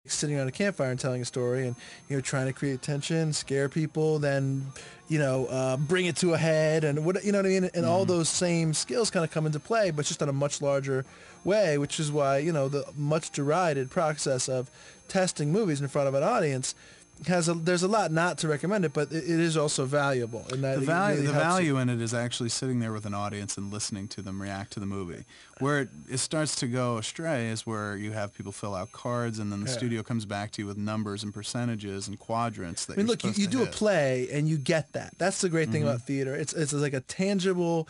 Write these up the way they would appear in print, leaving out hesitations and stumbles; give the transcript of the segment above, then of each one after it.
sitting around a campfire and telling a story, and trying to create tension, scare people, then bring it to a head, and what I mean, and all those same skills kind of come into play, but just on a much larger way, which is why the much derided process of testing movies in front of an audience there's a lot not to recommend it, but it is also valuable. And that the value in it is actually sitting there with an audience and listening to them react to the movie. Where it starts to go astray is where you have people fill out cards, and then the studio comes back to you with numbers and percentages and quadrants that look, you do a play and you get that. That's the great thing about theater. It's like a tangible,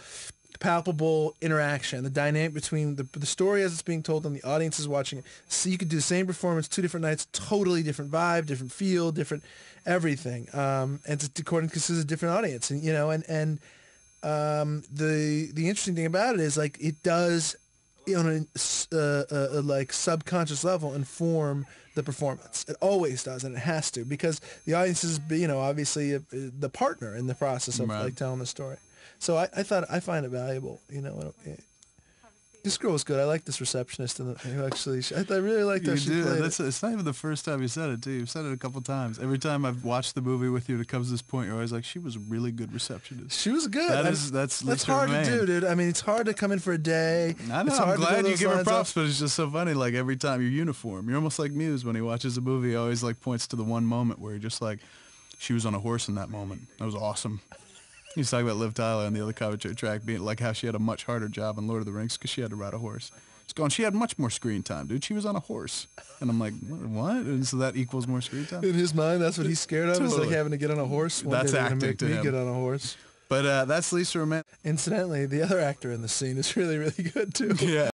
palpable interaction, the dynamic between the story as it's being told and the audience is watching it. So you could do the same performance 2 different nights, totally different vibe, different feel, different everything, and it's according because it's a different audience, and the interesting thing about it is like it does on a like subconscious level inform the performance. It always does, and it has to, because the audience is obviously the partner in the process of like telling the story. So I find it valuable, This girl was good. I like this receptionist, and actually, I really liked how she played it. It's not even the first time you said it, too. You've said it a couple times. Every time I've watched the movie with you, it comes to this point, you're always like, she was a really good receptionist. She was good. That's hard Roumain. to do, dude. I mean, it's hard to come in for a day. I know. I'm glad you give her props, but it's just so funny. Like every time your uniform, you're almost like Muse when he watches a movie. He always like points to the one moment where you're just like, she was on a horse in that moment. That was awesome. He's talking about Liv Tyler on the other commentary track, being like how she had a much harder job in Lord of the Rings because she had to ride a horse. He's going, she had much more screen time, dude. She was on a horse. And I'm like, what? And so that equals more screen time? In his mind, that's what he's scared of, is like having to get on a horse. That's acting to him. Get on a horse. But that's Lisa Roumain. Incidentally, the other actor in the scene is really, really good, too. Yeah.